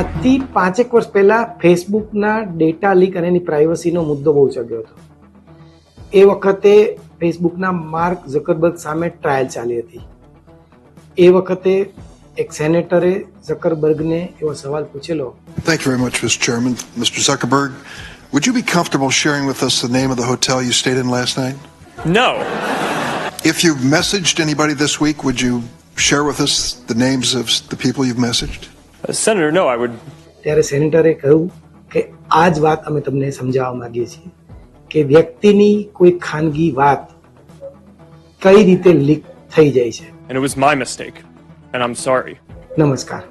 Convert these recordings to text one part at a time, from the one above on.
આજથી 5 વર્ષ પહેલા ફેસબુકના ડેટા લીક અને એની પ્રાઇવસીનો મુદ્દો બહુ ચગ્યો હતો. એ વખતે ફેસબુકના માર્ક ઝકરબર્ગ સામે ટ્રાયલ ચાલી હતી. એ વખતે એક સેનેટરે ઝકરબર્ગને એવો સવાલ પૂછેલો. Thank you very much, Mr. Chairman. Mr. Zuckerberg, would you be comfortable sharing with us the name of the hotel you stayed in last night? No. If you've messaged anybody this week, would you share with us the names of the people you've messaged? Senator, no, I would. ત્યારે સેનેટરે કહ્યું કે આ જ વાત અમે તમને સમજાવવા માંગીએ છીએ કે વ્યક્તિની કોઈ ખાનગી વાત કઈ રીતે લીક થઈ જાય છે. And it was my mistake. And I'm sorry. નમસ્કાર.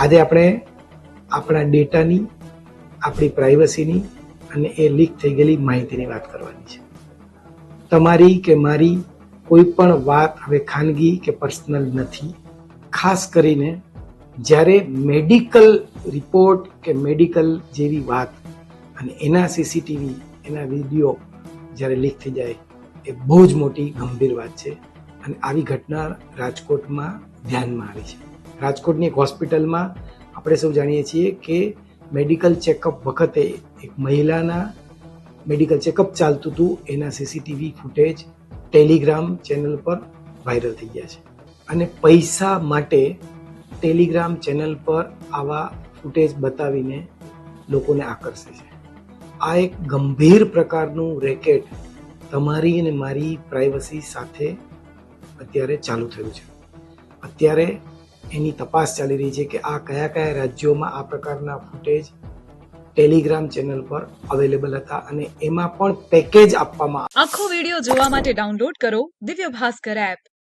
આજે આપણે આપણા ડેટાની, આપણી પ્રાઇવસીની અને એ લીક થઈ ગયેલી માહિતીની વાત કરવાની છે. તમારી કે મારી કોઈ પણ વાત હવે ખાનગી કે પર્સનલ નથી. ખાસ કરીને જ્યારે મેડિકલ રિપોર્ટ કે મેડિકલ જેવી વાત અને એના સીસીટીવી, એના વિડીયો જ્યારે લીક થઈ જાય એ બહુ જ મોટી ગંભીર વાત છે. અને આવી ઘટના રાજકોટમાં ધ્યાનમાં આવી છે. રાજકોટની એક હોસ્પિટલમાં આપણે સૌ જાણીએ છીએ કે મેડિકલ ચેકઅપ વખતે એક મહિલાના મેડિકલ ચેકઅપ ચાલતું હતું, એના સીસીટીવી ફૂટેજ ટેલિગ્રામ ચેનલ પર વાયરલ થઈ ગયા છે. અને પૈસા માટે ટેલિગ્રામ ચેનલ પર આવા ફૂટેજ બતાવીને લોકોને આકર્ષે છે. આ એક ગંભીર પ્રકારનું રેકેટ તમારી અને મારી પ્રાઇવસી સાથે અત્યારે ચાલુ થયું છે. અત્યારે એની તપાસ ચાલી રહી છે કે આ કયા કયા રાજ્યોમાં આ પ્રકારના ફૂટેજ ટેલિગ્રામ ચેનલ પર અવેલેબલ હતા અને એમાં પણ પેકેજ આપવામાં. આખો વિડિયો જોવા માટે ડાઉનલોડ કરો દિવ્ય ભાસ્કર એપ.